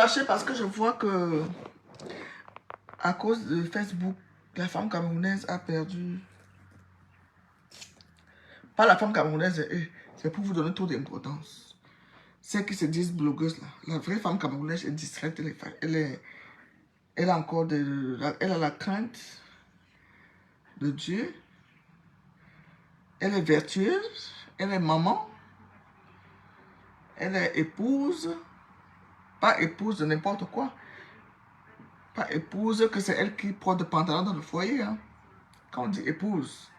fâchée parce que je vois que, à cause de Facebook, la femme camerounaise a perdu. Pas la femme camerounaise, c'est pour vous donner trop d'importance. Celles qui se disent blogueuses là. La vraie femme camerounaise est distraite, elle a encore elle a la crainte de Dieu. Elle est vertueuse, elle est maman, elle est épouse, pas épouse de n'importe quoi. Pas épouse que c'est elle qui porte le pantalon dans le foyer. Hein. Quand on dit épouse,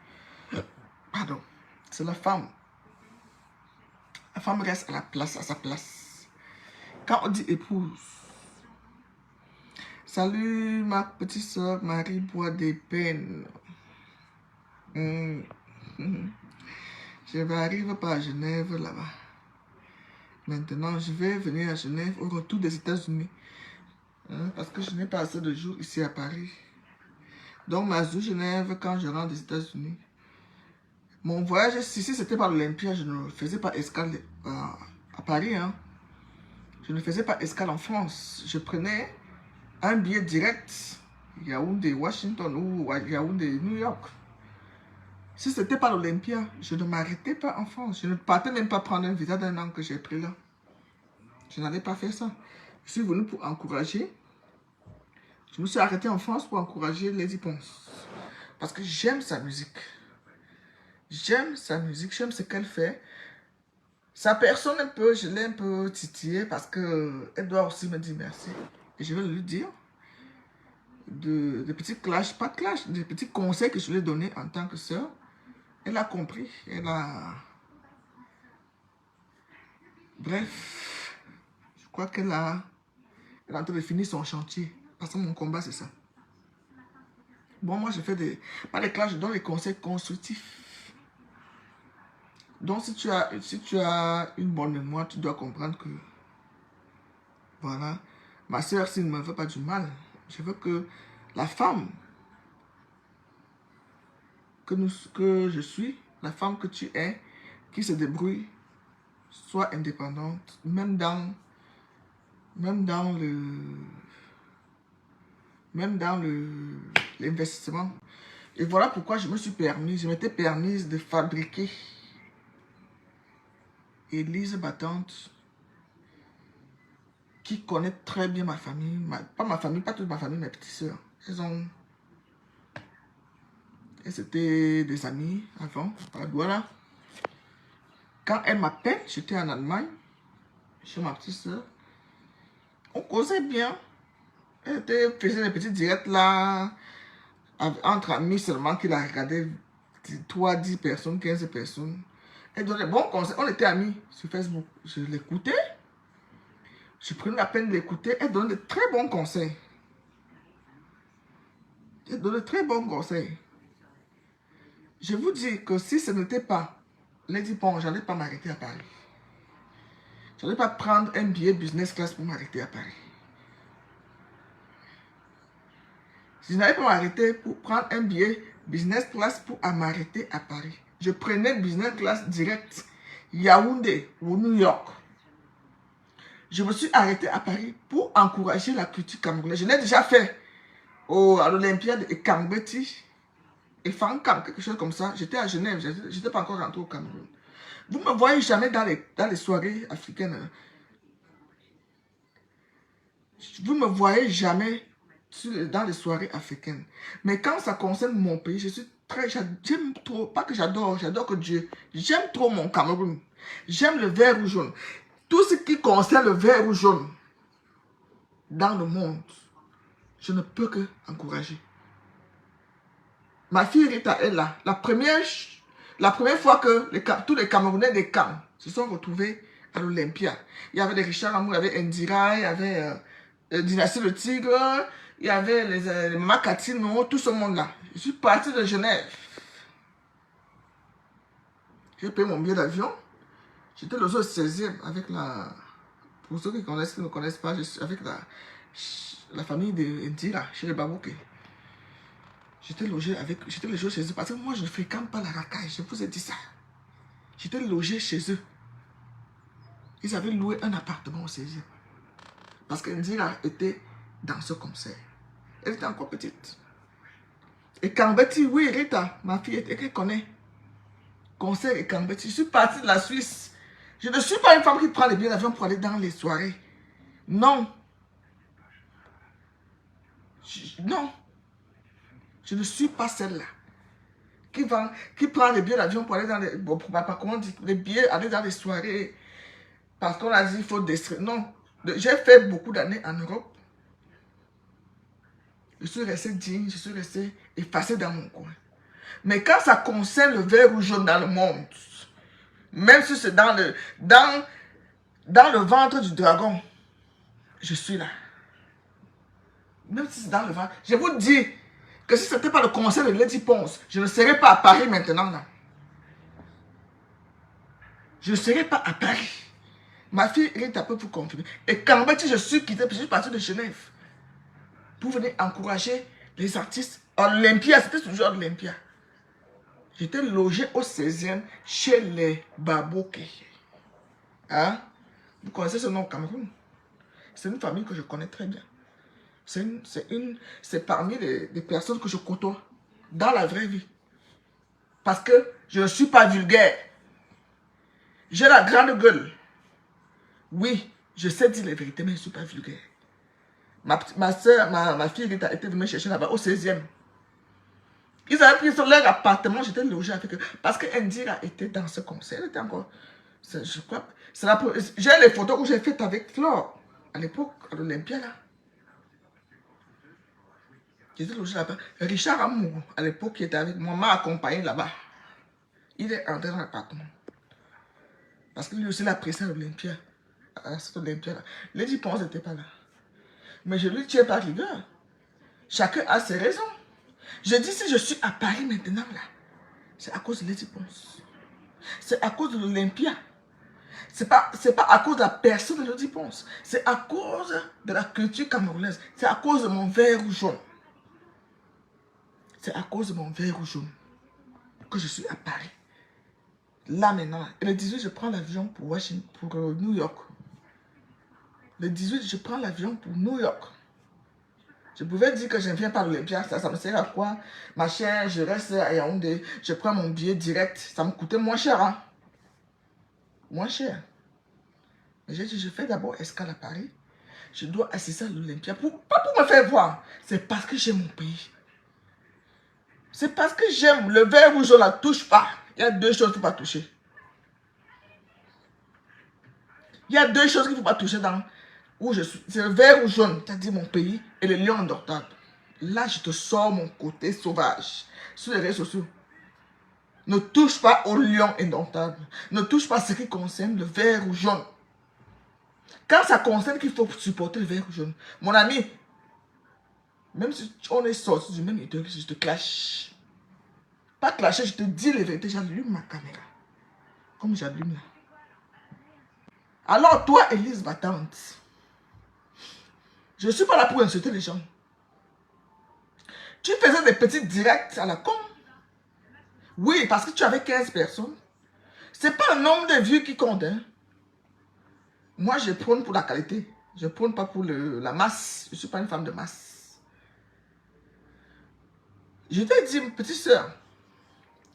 pardon, c'est la femme. La femme reste à la place, à sa place. Quand on dit épouse, salut ma petite soeur Marie Bois des Peines. Je vais arriver par Genève là-bas. Maintenant, je vais venir à Genève au retour des États-Unis. Hein, parce que je n'ai pas assez de jours ici à Paris. Donc, ma Genève quand je rentre des États-Unis. Mon voyage ici, si c'était par l'Olympia, je ne faisais pas escale à Paris. Hein. Je ne faisais pas escale en France. Je prenais un billet direct Yaoundé, Washington ou Yaoundé, New York. Si c'était pas l'Olympia, je ne m'arrêtais pas en France. Je ne partais même pas prendre un visa d'un an que j'ai pris là. Je n'allais pas faire ça. Je suis venu pour encourager. Je me suis arrêté en France pour encourager Lady Ponce. Parce que j'aime sa musique. J'aime sa musique, j'aime ce qu'elle fait. Sa personne un peu, je l'ai un peu titillée parce qu'elle doit aussi me dire merci. Et je vais lui dire de petits clashs, pas de clash, des petits conseils que je lui ai donnés en tant que sœur. Elle a compris, elle a... Bref, je crois qu'elle elle est en train de finir son chantier. Parce que mon combat, c'est ça. Bon, moi, je fais pas des clashs, je donne des conseils constructifs. Donc, si tu as une bonne mémoire, tu dois comprendre que... Voilà. Ma soeur, s'il ne me veut pas du mal, je veux que la femme que je suis, la femme que tu es, qui se débrouille, soit indépendante, même dans l'investissement. Et voilà pourquoi je m'étais permise de fabriquer Élise Battante, qui connaît très bien ma famille, pas ma famille, pas toute ma famille, mes petites soeurs. Elles étaient des amies avant, voilà. Quand elle m'appelle, j'étais en Allemagne, chez ma petite soeur. On causait bien. Elle faisait des petits directs là, entre amis seulement, qu'il a regardé 3, 10 personnes, 15 personnes. Elle donnait des bons conseils. On était amis sur Facebook. Je l'écoutais. Je prenais la peine de l'écouter. Elle donnait de très bons conseils. Elle donnait de très bons conseils. Je vous dis que si ce n'était pas Lady Pong, je n'allais pas m'arrêter à Paris. Je n'allais pas prendre un billet business class pour m'arrêter à Paris. Je n'allais pas m'arrêter pour prendre un billet business class pour m'arrêter à Paris. Je prenais business class direct Yaoundé ou New York. Je me suis arrêté à Paris pour encourager la culture camerounaise. Je l'ai déjà fait à l'Olympiade et Kambeti et Fankam, quelque chose comme ça. J'étais à Genève, je n'étais pas encore rentré au Cameroun. Vous ne me voyez jamais dans les soirées africaines. Vous ne me voyez jamais dans les soirées africaines. Mais quand ça concerne mon pays, j'aime trop, pas que j'adore que Dieu. J'aime trop mon Cameroun. J'aime le vert ou jaune. Tout ce qui concerne le vert ou jaune dans le monde, je ne peux que encourager. Ma fille Rita est là. La première fois que tous les Camerounais des camps se sont retrouvés à l'Olympia. Il y avait les Richard Amour, il y avait Indira, il y avait Dynastie le Tigre, il y avait les Makatino, tout ce monde-là. Je suis parti de Genève. J'ai payé mon billet d'avion. J'étais logé au 16e avec la... Pour ceux qui ne connaissent pas, avec la famille d'Indira, chez les Babouké. J'étais logé chez eux parce que moi je ne fréquente pas la racaille, je vous ai dit ça. J'étais logé chez eux. Ils avaient loué un appartement au 16e. Parce qu'Indira était dans ce concert. Elle était encore petite. Et Kambeti, oui, Rita, ma fille, elle connaît. Concert et Kambeti. Je suis partie de la Suisse. Je ne suis pas une femme qui prend les billets d'avion pour aller dans les soirées. Non. Non. Je ne suis pas celle-là. Qui prend les billets d'avion pour aller dans les... Bon, comment on dit, les billets, aller dans les soirées. Parce qu'on a dit qu'il faut distraire. Non. J'ai fait beaucoup d'années en Europe. Je suis restée digne, je suis restée effacée dans mon coin. Mais quand ça concerne le vert ou jaune dans le monde, même si c'est dans le ventre du dragon, je suis là. Même si c'est dans le ventre. Je vous dis que si ce n'était pas le concert de Lady Ponce, je ne serais pas à Paris maintenant là. Je ne serais pas à Paris. Ma fille Rita peut vous confirmer. Et quand je suis quitté, je suis parti de Genève pour venir encourager les artistes. Olympia, c'était toujours Olympia. J'étais logé au 16e chez les Babouké. Hein? Vous connaissez ce nom au Cameroun? C'est une famille que je connais très bien. C'est parmi les personnes que je côtoie dans la vraie vie. Parce que je ne suis pas vulgaire. J'ai la grande gueule. Oui, je sais dire les vérités, mais je ne suis pas vulgaire. Ma soeur, ma fille Rita était venue me chercher là-bas au 16e. Ils avaient pris leur appartement, j'étais logé avec eux. Parce qu'Indira était dans ce concert. Elle était encore... Je crois... J'ai les photos que j'ai faites avec Flore. À l'époque, à l'Olympia, là. J'étais logé là-bas. Richard Amour, à l'époque, qui était avec moi, m'a accompagné là-bas. Il est entré dans l'appartement. Parce qu'il lui aussi l'a pressé à l'Olympia. À cette Olympia-là. Lady Ponce n'était pas là. Mais je lui tiens par rigueur. Chacun a ses raisons. Je dis, si je suis à Paris maintenant, là, c'est à cause de Lady Ponce. C'est à cause de l'Olympia. C'est pas à cause de la personne de Lady Ponce. C'est à cause de la culture camerounaise. C'est à cause de mon vert ou jaune. C'est à cause de mon vert ou jaune que je suis à Paris. Là maintenant. Et le 18, je prends l'avion pour Washington, pour New York. Le 18, je prends l'avion pour New York. Je pouvais dire que je ne viens pas à l'Olympia, ça me sert à quoi? Ma chère, je reste à Yaoundé, je prends mon billet direct. Ça me coûtait moins cher, hein? Moins cher. Mais j'ai dit, je fais d'abord escale à Paris. Je dois assister à l'Olympia. Pas pour me faire voir. C'est parce que j'aime mon pays. C'est parce que j'aime. Le vert rouge, on ne la touche pas. Il y a deux choses qu'il ne faut pas toucher. Il y a deux choses qu'il ne faut pas toucher dans où je suis. C'est le vert ou jaune, c'est-à-dire mon pays, et le lion indomptable. Là, je te sors mon côté sauvage. Sur les réseaux sociaux. Ne touche pas au lion indomptable. Ne touche pas ce qui concerne le vert ou jaune. Quand ça concerne qu'il faut supporter le vert ou jaune, mon ami, même si on est sorti du même idéologie, je te clash. Pas clasher, je te dis les vérités, j'allume ma caméra. Comme j'allume là. Alors toi, Élise Battante, je ne suis pas là pour insulter les gens. Tu faisais des petits directs à la con. Oui, parce que tu avais 15 personnes. C'est pas le nombre de vues qui compte. Hein. Moi, je prône pour la qualité. Je prône pas pour la masse. Je ne suis pas une femme de masse. Je t'ai dit, petite soeur,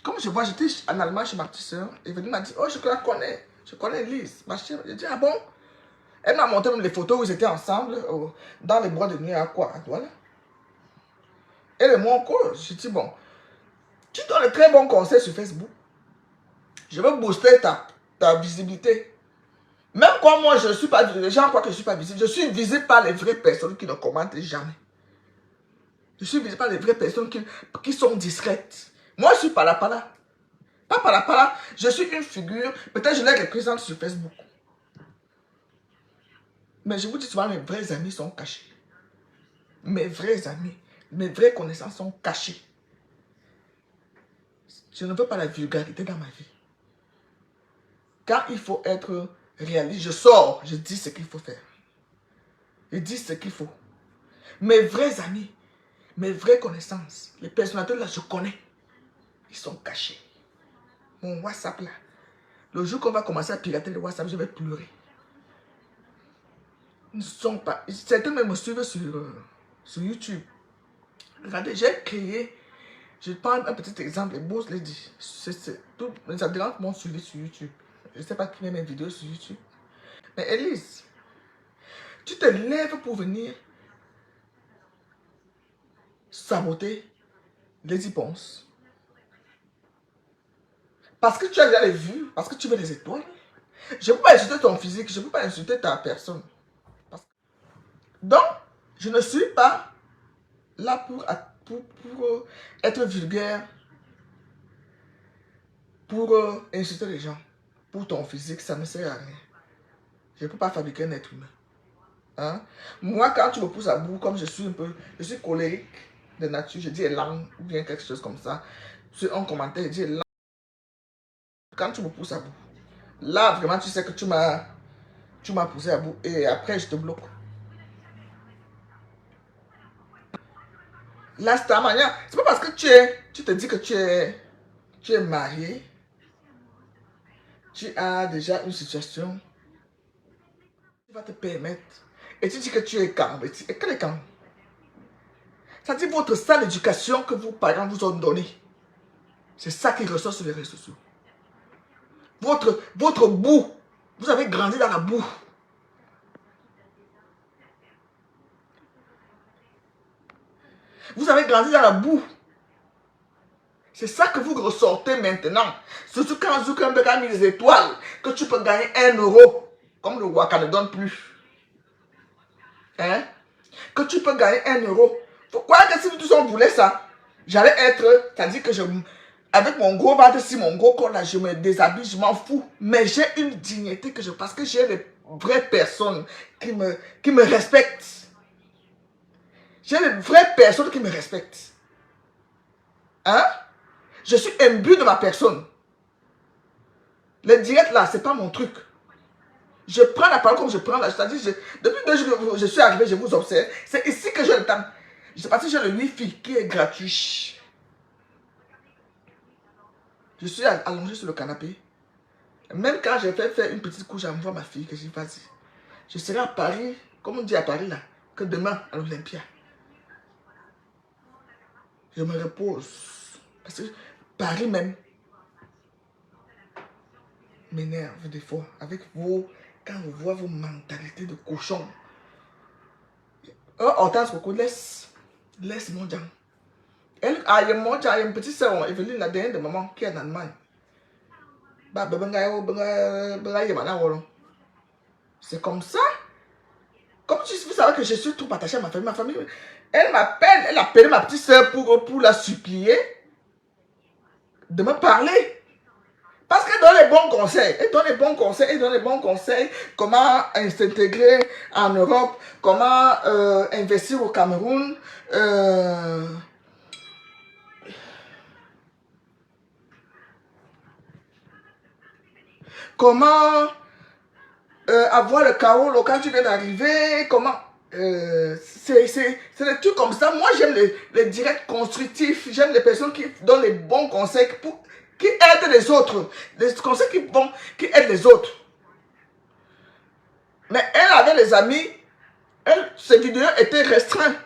comme je vois, j'étais en Allemagne chez ma petite soeur, et elle m'a dit, oh, je la connais. Je connais Elise. Ma chère, j'ai dit, ah bon? Elle m'a montré même les photos où ils étaient ensemble, dans les bois de nuit à quoi? À Douala. Elle et moi encore. J'ai dit, bon, tu donnes de très bons conseils sur Facebook. Je veux booster ta visibilité. Même quand moi, je ne suis pas visible, les gens croient que je ne suis pas visible. Je suis visible par les vraies personnes qui ne commentent jamais. Je suis visible par les vraies personnes qui sont discrètes. Moi, je suis par là. Pas par là. Je suis une figure. Peut-être je les représente sur Facebook. Mais je vous dis souvent, mes vrais amis sont cachés. Mes vrais amis, mes vraies connaissances sont cachées. Je ne veux pas la vulgarité dans ma vie. Quand il faut être réaliste, je sors, je dis ce qu'il faut faire. Je dis ce qu'il faut. Mes vrais amis, mes vraies connaissances, les personnalités là, je connais. Ils sont cachés. Mon WhatsApp là, le jour qu'on va commencer à pirater le WhatsApp, je vais pleurer. ne sont pas... Certains même me suivent sur YouTube. Regardez, j'ai créé... Je prends un petit exemple, et Boss l'a dit. Tout mes adhérents m'ont suivi sur YouTube. Je ne sais pas qui met mes vidéos sur YouTube. Mais Elise, tu te lèves pour venir saboter les y penses. Parce que tu as déjà les vues, parce que tu veux des étoiles. Je ne peux pas insulter ton physique, je ne peux pas insulter ta personne. Donc, je ne suis pas là pour être vulgaire, pour insulter les gens. Pour ton physique, ça ne sert à rien. Je ne peux pas fabriquer un être humain. Hein? Moi, quand tu me pousses à bout, comme je suis un peu, je suis colérique de nature, je dis langue ou bien quelque chose comme ça. Sur un commentaire, je dis langue. Quand tu me pousses à bout, là, vraiment, tu sais que tu m'as poussé à bout et après, je te bloque. Là, c'est ta manière. C'est pas parce que tu te dis que tu es marié, tu as déjà une situation, tu vas te permettre. Et tu dis que tu es calme. Et quel est calme? Ça dit votre style d'éducation que vos parents vous ont donné. C'est ça qui ressort sur les réseaux sociaux. Votre boue. Vous avez grandi dans la boue. Vous avez grandi dans la boue. C'est ça que vous ressortez maintenant. Surtout quand Zuckerberg a mis des étoiles, que tu peux gagner 1 euro, comme le Waka ne donne plus. Hein? Que tu peux gagner 1 euro. Pourquoi que si tous on voulait ça, j'allais être, c'est-à-dire que avec mon gros ventre, si mon gros corps là, je me déshabille, je m'en fous. Mais j'ai une dignité parce que j'ai des vraies personnes qui me respectent. J'ai des vraies personnes qui me respectent. Hein? Je suis imbu de ma personne. Les directs là, c'est pas mon truc. Je prends la parole comme je prends la... C'est-à-dire, depuis 2 jours que je suis arrivé, je vous observe. C'est ici que j'ai le temps. Je parce que j'ai le Wi-Fi qui est gratuit. Je suis allongé sur le canapé. Même quand j'ai fait faire une petite couche, j'envoie ma fille que j'ai vas-y. Je serai à Paris, comme on dit à Paris là, que demain à l'Olympia. Je me repose. Parce que Paris même m'énerve des fois. Avec quand on voit vos mentalités de cochon. Hortense Coco, laisse mon Dieu. Elle a une petite soeur, Evelyne, la dernière de maman, qui est en Allemagne. C'est comme ça. Comme vous savez que je suis trop attachée à ma famille. Ma famille, elle m'appelle, elle a appelé ma petite soeur pour la supplier de me parler. Parce qu'elle donne les bons conseils. Elle donne les bons conseils. Elle donne les bons conseils. Comment s'intégrer en Europe. Comment investir au Cameroun. Comment avoir le chaos quand tu viens d'arriver. Comment... c'est des trucs comme ça. Moi, j'aime les directs constructifs. J'aime les personnes qui donnent les bons conseils qui aident les autres. Les conseils qui aident les autres. Mais elle avait les amis. Ses vidéos étaient restreintes.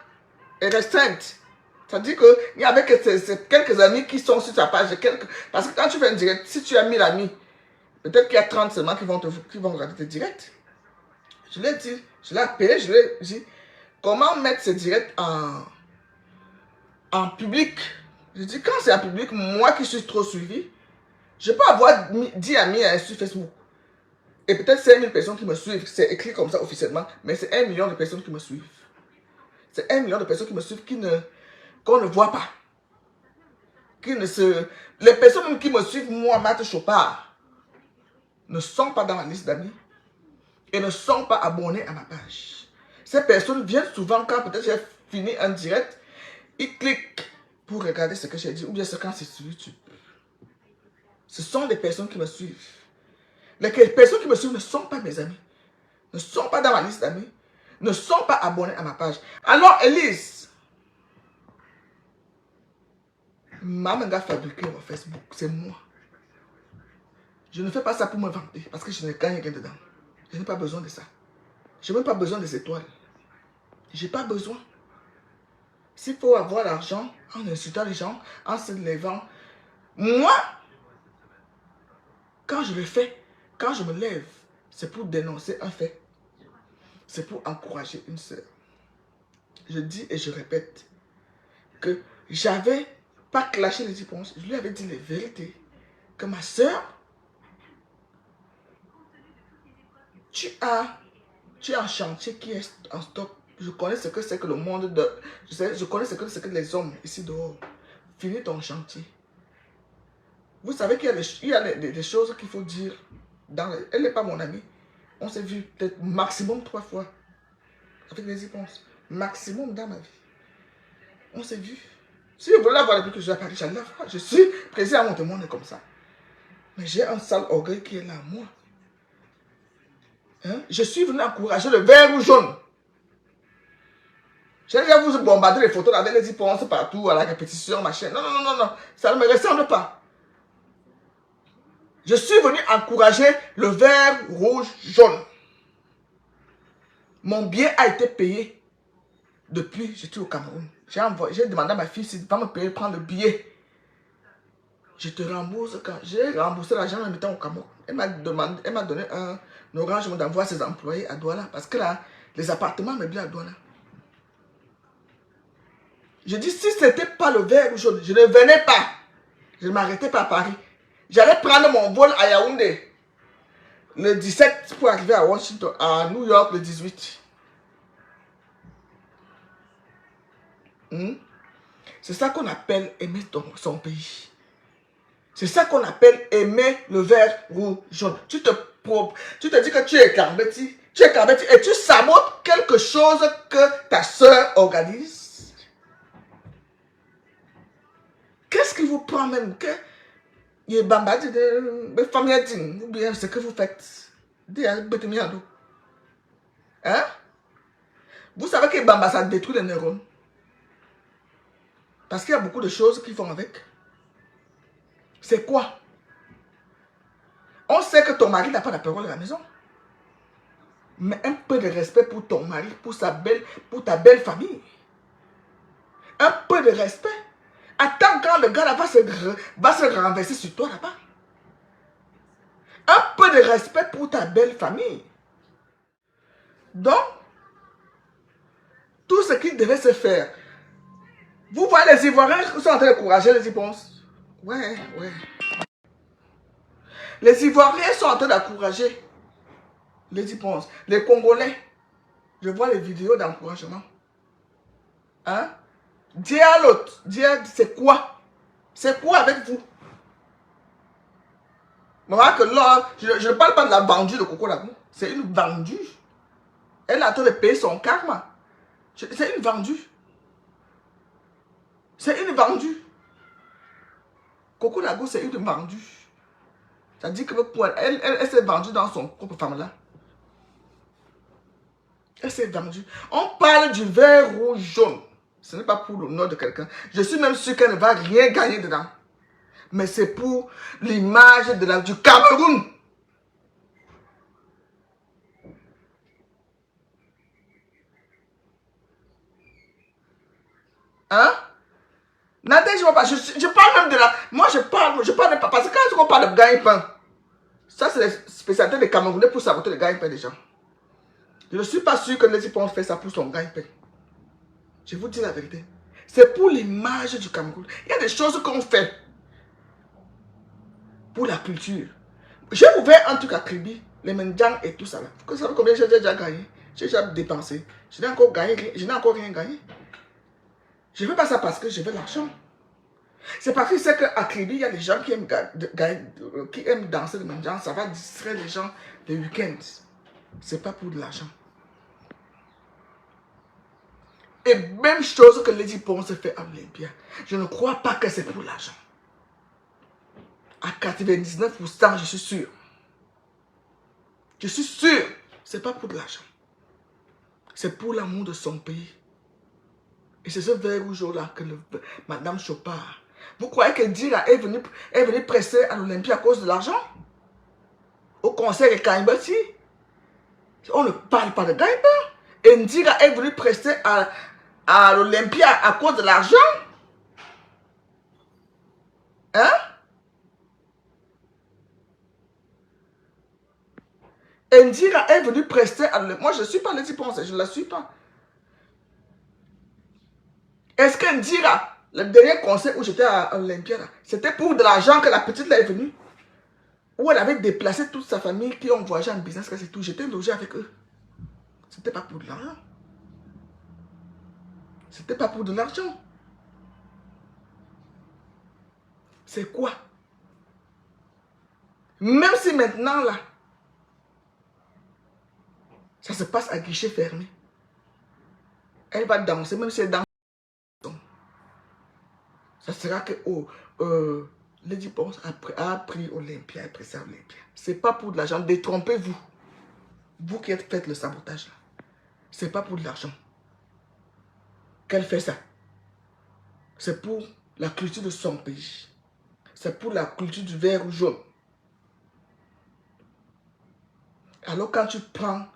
C'est-à-dire qu'il y avait quelques amis qui sont sur sa page. Parce que quand tu fais un direct, si tu as 1000 amis, peut-être qu'il y a 30 seulement qui vont regarder tes directs. Je l'ai dit, je l'ai appelé, je lui ai dit, comment mettre ces directs en public. Je dis, quand c'est en public, moi qui suis trop suivi, je peux avoir 10 amis sur Facebook. Et peut-être 5000 personnes qui me suivent. C'est écrit comme ça officiellement, mais c'est 1 million de personnes qui me suivent. C'est 1 million de personnes qui me suivent qu'on ne voit pas. Les personnes qui me suivent, moi, Matt Chopard, ne sont pas dans ma liste d'amis et ne sont pas abonnés à ma page. Ces personnes viennent souvent quand peut-être j'ai fini un direct, ils cliquent pour regarder ce que j'ai dit ou bien ce quand c'est sur YouTube. Ce sont des personnes qui me suivent. Les personnes qui me suivent ne sont pas mes amis, ne sont pas dans ma liste d'amis, ne sont pas abonnés à ma page. Alors, Elise, maman a fabriqué mon Facebook, c'est moi. Je ne fais pas ça pour me vanter parce que je ne gagne rien dedans. Je n'ai pas besoin de ça. Je n'ai même pas besoin des étoiles. Je n'ai pas besoin. S'il faut avoir l'argent en insultant les gens, en se levant, moi, quand je le fais, quand je me lève, c'est pour dénoncer un fait. C'est pour encourager une sœur. Je dis et je répète que j'avais pas clashé les réponses. Je lui avais dit les vérités. Que ma sœur, tu as un chantier qui est en stop. Je connais ce que c'est que le monde de... Je connais ce que c'est que les hommes ici dehors. Finis ton chantier. Vous savez qu'il y a des choses qu'il faut dire. Elle n'est pas mon amie. On s'est vu peut-être maximum 3 fois. Avec les réponses. Maximum dans ma vie. On s'est vu. Si je voulais la voir depuis que je suis à Paris, j'allais la voir. Je suis président à mon témoin comme ça. Mais j'ai un sale orgueil qui est là, moi. Hein? Je suis venu encourager le vert ou jaune. J'ai déjà vous bombarder les photos avec les hyponces partout, à la répétition, machin. Non, non, non, non, non. Ça ne me ressemble pas. Je suis venu encourager le vert, rouge, jaune. Mon billet a été payé depuis que j'étais au Cameroun. J'ai demandé à ma fille si elle va me payer, prendre le billet. Je te rembourse quand j'ai remboursé l'argent en mettant au Cameroun. Elle m'a donné un orange d'envoi à ses employés à Douala. Parce que là, les appartements meublés à Douala. Je dis, si ce n'était pas le vert ou jaune, je ne venais pas. Je ne m'arrêtais pas à Paris. J'allais prendre mon vol à Yaoundé le 17 pour arriver à Washington, à New York le 18. C'est ça qu'on appelle aimer son pays. C'est ça qu'on appelle aimer le vert, rouge, jaune. Tu te dis que tu es Karbeti. Tu es Karbeti et tu sabotes quelque chose que ta soeur organise. Qu'est-ce qui vous prend même que il bamba de famille ou bien ce que vous faites? Hein? Vous savez que bamba ça détruit les neurones. Parce qu'il y a beaucoup de choses qu'ils font avec. C'est quoi? On sait que ton mari n'a pas la parole à la maison. Mais un peu de respect pour ton mari, pour ta belle famille. Un peu de respect. Attends quand le gars là va se renverser sur toi là-bas. Un peu de respect pour ta belle famille. Donc, tout ce qui devait se faire. Vous voyez les Ivoiriens qui sont en train d'encourager les Iponces. Ouais. Les Ivoiriens sont en train d'encourager les Iponces. Les Congolais, je vois les vidéos d'encouragement. Hein? Dis à l'autre, c'est quoi? C'est quoi avec vous? Maman, que là, je ne parle pas de la vendue de Coco Lagou. C'est une vendue. Elle est en train de payer son karma. C'est une vendue. C'est une vendue. Coco Lagou, c'est une vendue. Ça dit que elle s'est vendue dans son propre femme-là. Elle s'est vendue. On parle du vert, rouge, jaune. Ce n'est pas pour l'honneur de quelqu'un. Je suis même sûr qu'elle ne va rien gagner dedans. Mais c'est pour l'image du Cameroun. Hein? Nadège, je parle même de la... Moi, je parle même pas. Parce que quand on parle de gagne-pain, ça, c'est la spécialité des Camerounais pour saboter le gagne-pain des gens. Je ne suis pas sûr que les Iponces fait ça pour son gagne-pain. Je vous dis la vérité. C'est pour l'image du Cameroun. Il y a des choses qu'on fait pour la culture. J'ai ouvert un truc à Kribi, les Mendjang et tout ça. Vous savez combien j'ai déjà gagné? J'ai déjà dépensé. Je n'ai encore gagné, je n'ai encore rien gagné. Je ne fais pas ça parce que je veux l'argent. C'est parce que c'est qu'à Kribi, il y a des gens qui aiment danser le Mendjang. Ça va distraire les gens les week-ends. C'est pas pour de l'argent. Et même chose que Lady Ponce fait à Olympia. Je ne crois pas que c'est pour l'argent. À 99%, je suis sûr. Je suis sûr. C'est pas pour de l'argent. C'est pour l'amour de son pays. Et c'est ce vert rouge-là que Madame Chopard. Vous croyez que Dira est venue presser à l'Olympia à cause de l'argent? Au concert de Kaimbati? On ne parle pas de Gaiba. Indira est venue prester à l'Olympia à cause de l'argent. Hein? Indira est venue prester à l'Olympia. Moi, je ne suis pas Lady Ponce, je ne la suis pas. Est-ce qu'Indira, le dernier conseil où j'étais à l'Olympia, c'était pour de l'argent que la petite là est venue? Où elle avait déplacé toute sa famille qui ont voyagé en business, c'est tout. J'étais logé avec eux. C'était pas pour de l'argent. C'était pas pour de l'argent. C'est quoi? Même si maintenant là, ça se passe à guichet fermé. Elle va danser, même si elle danse. Ça sera que Lady Ponce a pris Olympia et pressé Olympia. C'est pas pour de l'argent. Détrompez-vous. Vous qui faites le sabotage là. C'est pas pour de l'argent qu'elle fait ça. C'est pour la culture de son pays. C'est pour la culture du vert ou jaune. Alors quand tu prends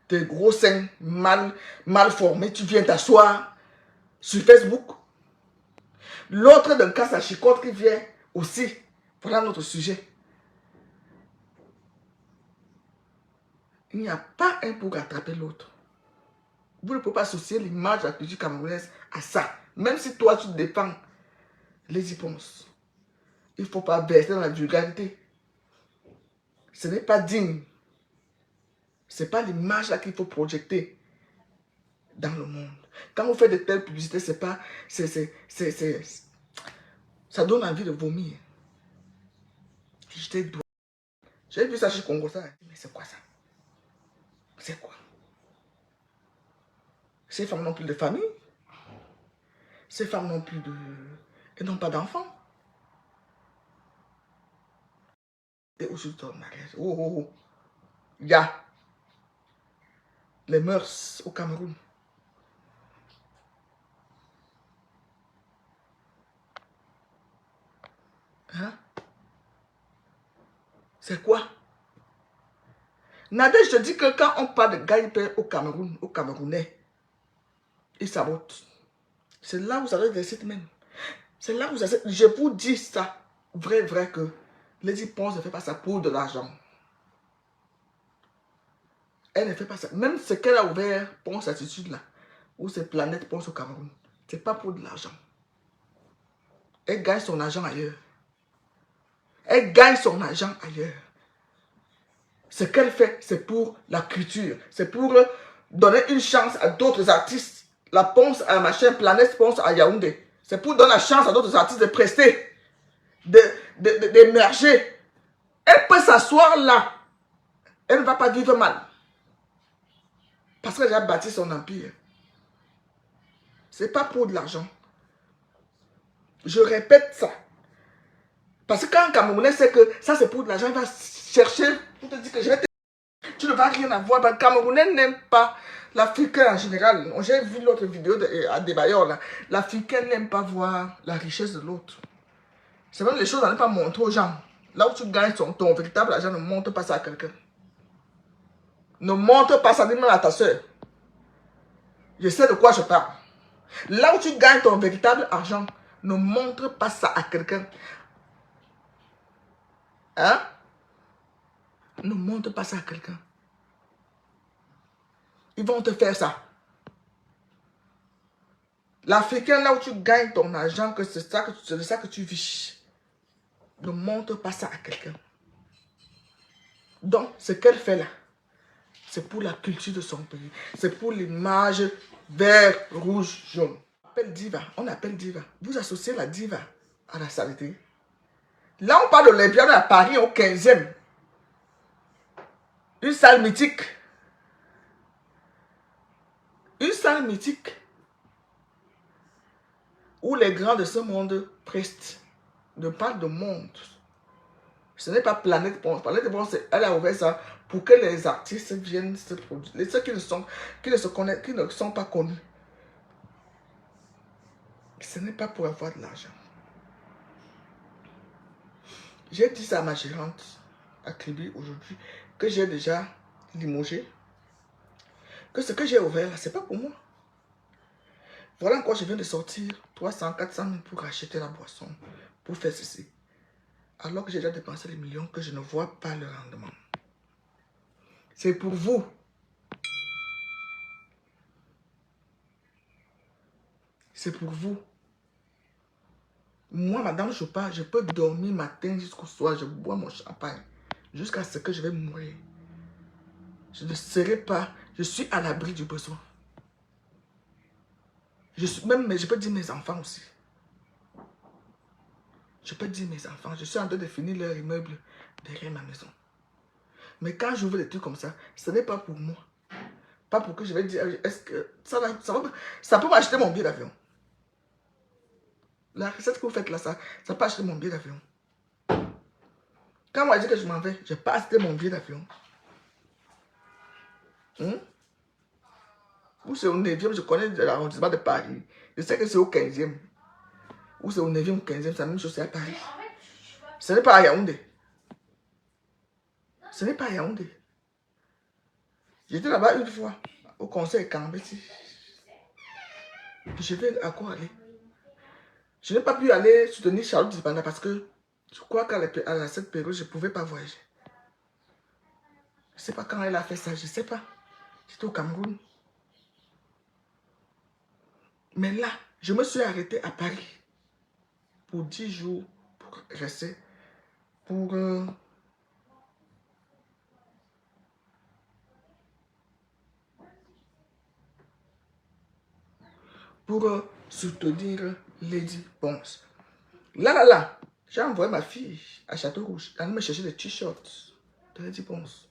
tes gros seins mal formés, tu viens t'asseoir sur Facebook. L'autre d'un cas, ça chicote qui vient aussi. Voilà notre sujet. Il n'y a pas un pour attraper l'autre. Vous ne pouvez pas associer l'image de la culture camerounaise à ça. Même si toi, tu défends les Ponce. Il ne faut pas verser dans la vulgarité. Ce n'est pas digne. Ce n'est pas l'image là qu'il faut projeter dans le monde. Quand vous faites de telles publicités, c'est pas... ça donne envie de vomir. J'ai vu ça chez Congo, ça. Mais c'est quoi ça? C'est quoi? Ces femmes n'ont plus de famille. Ces femmes n'ont plus de... Elles n'ont pas d'enfants. Et aujourd'hui, ton mariage. Oh, oh, oh. Il y a les mœurs au Cameroun. Hein? C'est quoi? Nadège, je te dis que quand on parle de Gaïpé au Cameroun, aux Camerounais, ils sabotent. C'est là où ça doit être même. C'est là où ça... Je vous dis ça, vrai que Lady Ponce ne fait pas ça pour de l'argent. Elle ne fait pas ça. Même ce qu'elle a ouvert, Ponce Attitude là, ou ces planètes Ponce au Cameroun, c'est pas pour de l'argent. Elle gagne son argent ailleurs. Elle gagne son argent ailleurs. Ce qu'elle fait, c'est pour la culture. C'est pour donner une chance à d'autres artistes. La Ponce à machin, Planète Ponce à Yaoundé. C'est pour donner la chance à d'autres artistes de prester, d'émerger. Elle peut s'asseoir là. Elle ne va pas vivre mal. Parce qu'elle a bâti son empire. C'est pas pour de l'argent. Je répète ça. Parce que quand un Camerounais sait que ça c'est pour de l'argent, il va chercher pour te dire que je vais te... Tu ne vas rien avoir. Le Camerounais n'aime pas l'Africain en général. J'ai vu l'autre vidéo à Débailleur là. L'Africain n'aime pas voir la richesse de l'autre. C'est même les choses à ne pas montrer aux gens. Là où tu gagnes ton véritable argent, ne montre pas ça à quelqu'un. Ne montre pas ça même à ta soeur. Je sais de quoi je parle. Là où tu gagnes ton véritable argent, ne montre pas ça à quelqu'un. Hein? Ne montre pas ça à quelqu'un. Ils vont te faire ça. L'Africain, là où tu gagnes ton argent, que c'est de ça que tu vis. Ne montre pas ça à quelqu'un. Donc, ce qu'elle fait là, c'est pour la culture de son pays. C'est pour l'image vert, rouge, jaune. On appelle diva. Vous associez la diva à la saleté. Là, on parle de l'Olympiade à Paris au 15e. Une salle mythique. Une salle mythique. Où les grands de ce monde prestent. Ne parlent de monde. Ce n'est pas Planète Ponce. Planète Ponce, elle a ouvert ça pour que les artistes viennent se produire. Ceux qui ne sont pas connus. Ce n'est pas pour avoir de l'argent. J'ai dit ça à ma gérante à Kribi aujourd'hui que j'ai déjà limogé que ce que j'ai ouvert là, c'est pas pour moi. Voilà encore, je viens de sortir 300, 400 000 pour acheter la boisson, pour faire ceci. Alors que j'ai déjà dépensé les millions que je ne vois pas le rendement. C'est pour vous. C'est pour vous. Moi, madame Chopin, je peux dormir matin jusqu'au soir, je bois mon champagne jusqu'à ce que je vais mourir. Je ne serai pas, je suis à l'abri du besoin. Je suis même, mais je peux dire mes enfants aussi. Je peux dire mes enfants, je suis en train de finir leur immeuble derrière ma maison. Mais quand j'ouvre des trucs comme ça, ce n'est pas pour moi. Pas pour que je vais dire, est-ce que ça peut m'acheter mon billet d'avion. La recette que vous faites là, ça peut acheter mon billet d'avion. Quand moi je dis que je m'en vais, je n'ai pas acheté mon billet d'avion. Ou c'est au 9e, je connais l'arrondissement de Paris. Je sais que c'est au 15e. Ou c'est au 9e ou 15e, c'est la même chose, c'est à Paris. Ce n'est pas à Yaoundé. Ce n'est pas à Yaoundé. J'étais là-bas une fois, au conseil Kambeti. Je vais à quoi aller? Je n'ai pas pu aller soutenir Charlotte Dibanda parce que je crois qu'à cette période, je ne pouvais pas voyager. Je ne sais pas quand elle a fait ça, je ne sais pas. J'étais au Cameroun. Mais là, je me suis arrêté à Paris pour 10 jours, pour rester, pour soutenir Lady Ponce. Là, j'ai envoyé ma fille à Château Rouge. Elle me chercher des t-shirts de Lady Ponce.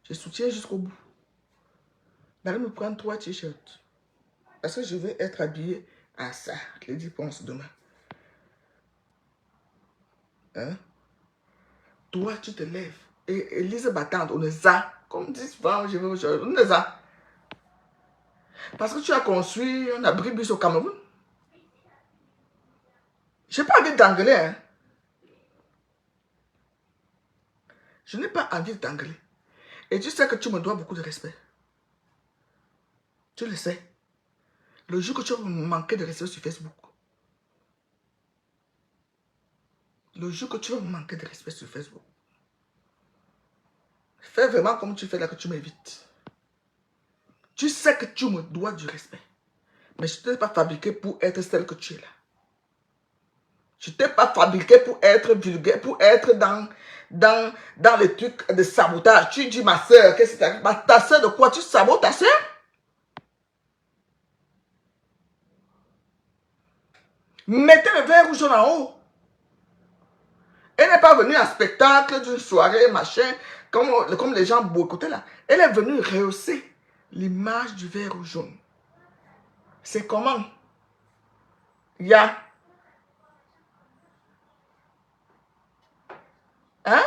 Je soutiens jusqu'au bout. Elle me prendre 3 t-shirts. Parce que je vais être habillé à ça, Lady Ponce, demain. Hein? Toi, tu te lèves. Et Elise battante, on est ça. Comme dit souvent, on est ça. Parce que tu as construit un abri bus au Cameroun. Je n'ai pas envie d'anglais. Hein? Je n'ai pas envie d'anglais. Et tu sais que tu me dois beaucoup de respect. Tu le sais. Le jour que tu vas me manquer de respect sur Facebook. Le jour que tu vas me manquer de respect sur Facebook. Fais vraiment comme tu fais là que tu m'évites. Tu sais que tu me dois du respect. Mais je ne t'ai pas fabriqué pour être celle que tu es là. Je ne t'ai pas fabriqué pour être vulgaire, pour être dans les trucs de sabotage. Tu dis ma soeur, qu'est-ce que t'arrive? Ta soeur de quoi? Tu sabotes ta soeur? Mettez le verre rouge en haut. Elle n'est pas venue à spectacle d'une soirée, machin, comme les gens boycottaient là. Elle est venue rehausser l'image du verre rouge jaune. C'est comment? Hein?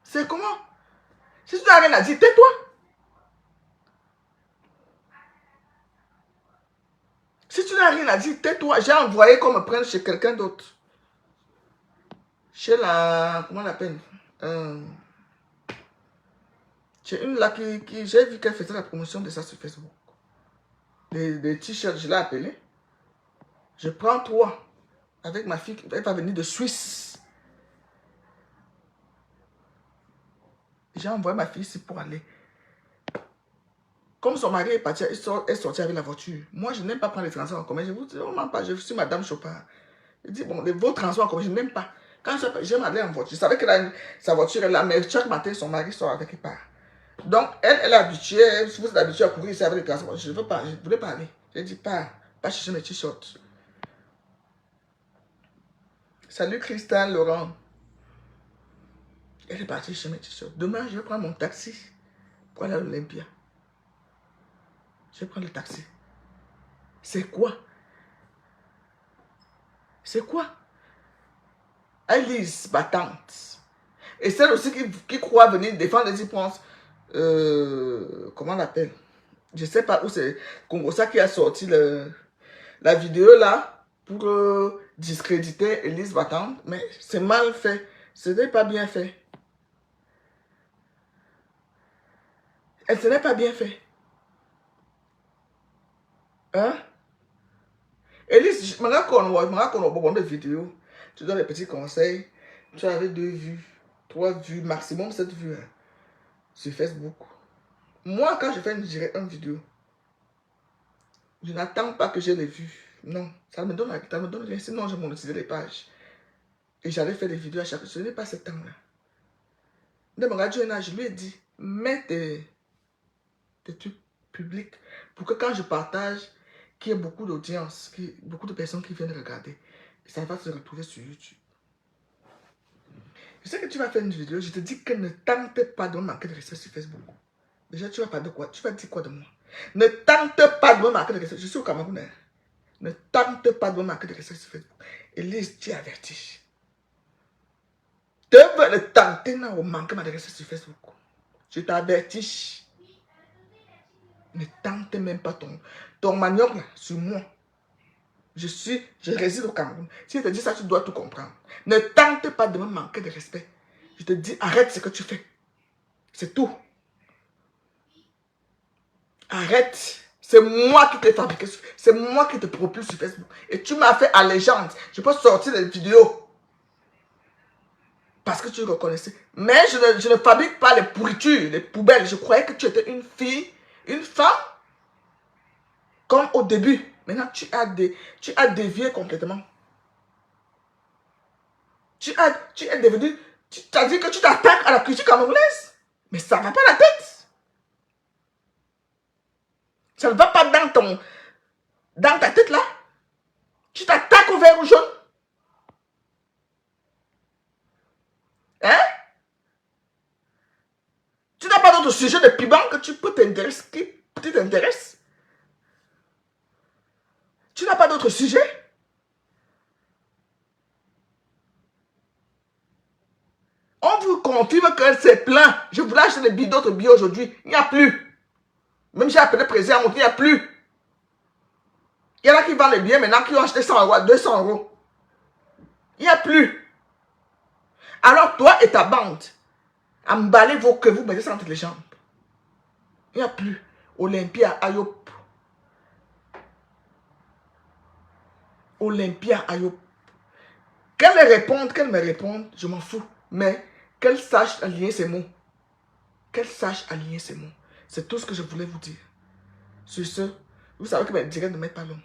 C'est comment? Si tu n'as rien à dire, tais-toi. Si tu n'as rien à dire, tais-toi. J'ai envoyé qu'on me prenne chez quelqu'un d'autre. Chez la... Comment on l'appelle? J'ai une là qui j'ai vu qu'elle faisait la promotion de ça sur Facebook. Des t-shirts, je l'ai appelé. Je prends 3 avec ma fille. Elle va venir de Suisse. J'ai envoyé ma fille ici pour aller. Comme son mari est parti, elle est sortie avec la voiture. Moi, je n'aime pas prendre les transports en commun. Je vous dis, vraiment pas. Je suis madame Chopin. Je dis, bon, vos transports en commun, je n'aime pas. Quand j'aime aller en voiture, je savais que sa voiture est là, mais chaque matin, son mari sort avec elle part. Donc, elle est habituée, si vous êtes habitué à courir ici avec les transports, je ne veux pas, je ne voulais pas aller. J'ai dit, pas chercher mes t-shirts. Salut Christelle, Laurent. Elle est partie chez mes t-shirts. Demain, je vais prendre mon taxi pour aller à l'Olympia. Je vais prendre le taxi. C'est quoi? C'est quoi? Alice battante. Et celle aussi qui croit venir défendre les pense, comment on l'appelle? Je ne sais pas où c'est. Congosa qui a sorti la vidéo là pour discréditer Elise battante. Mais c'est mal fait. Ce n'est pas bien fait. Ce n'est pas bien fait. Hein? Elise, maintenant qu'on voit des vidéos, tu donnes des petits conseils. Tu avais 2 vues, 3 vues, maximum 7 vues hein, sur Facebook. Moi, quand je fais une vidéo, je n'attends pas que j'ai les vues. Non, ça me donne rien. Sinon, je monétisais les pages. Et j'allais faire des vidéos à chaque fois. Je n'ai pas ce temps-là. Je lui ai dit, mets des trucs publics pour que quand je partage, qu'il y ait beaucoup d'audience, beaucoup de personnes qui viennent regarder. Et ça va se retrouver sur YouTube. Je sais que tu vas faire une vidéo, je te dis que ne tente pas de me manquer de respect sur Facebook. Déjà, tu vas parler de quoi? Tu vas dire quoi de moi? Ne tente pas de me manquer de respect. Je suis au Cameroun. Hein. Ne tente pas de me manquer de respect sur Facebook. Elise, tu es averti. Tu veux le tenter non, au manquer de respect sur Facebook. Je t'avertis. Ne tente même pas ton manioc là, sur moi. Je réside au Cameroun. Si je te dis ça, tu dois tout comprendre. Ne tente pas de me manquer de respect. Je te dis, arrête ce que tu fais. C'est tout. Arrête. C'est moi qui t'ai fabriqué. C'est moi qui te propulse sur Facebook. Et tu m'as fait allégeance. Je peux sortir des vidéos. Parce que tu reconnaissais. Mais je ne fabrique pas les pourritures, les poubelles. Je croyais que tu étais une fille, une femme. Comme au début. Maintenant, tu as dévié complètement. Tu es devenu... Tu as dit que tu t'attaques à la culture camerounaise. Mais ça ne va pas la tête. Ça ne va pas dans ta tête là. Tu t'attaques au vert ou jaune. Hein? Tu n'as pas d'autre sujet de piment que tu peux t'intéresser, qui t'intéresse? Tu n'as pas d'autre sujet? On vous confirme que c'est plein. Je voulais acheter d'autres billets aujourd'hui. Il n'y a plus. Même j'ai appelé le président, il n'y a plus. Il y en a qui vendent les billets maintenant qui ont acheté 100 euros, 200 euros. Il n'y a plus. Alors toi et ta bande, emballez vos que vous mettez ça entre les jambes. Il n'y a plus. Olympia Ayop. Olympia Ayop. Qu'elle me réponde, je m'en fous. Mais qu'elle sache aligner ses mots. Qu'elle sache aligner ses mots. C'est tout ce que je voulais vous dire. Sur ce, vous savez que mes directs ne mettent pas long.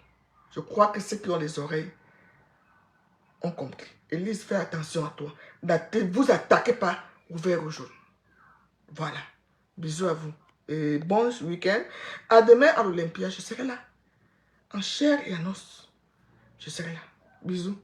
Je crois que ceux qui ont les oreilles ont compris. Elise, fais attention à toi. Ne vous attaquez pas au vert au jaune. Voilà. Bisous à vous. Et bon week-end. À demain à l'Olympia, je serai là. En chair et en os. Je serai là. Bisous.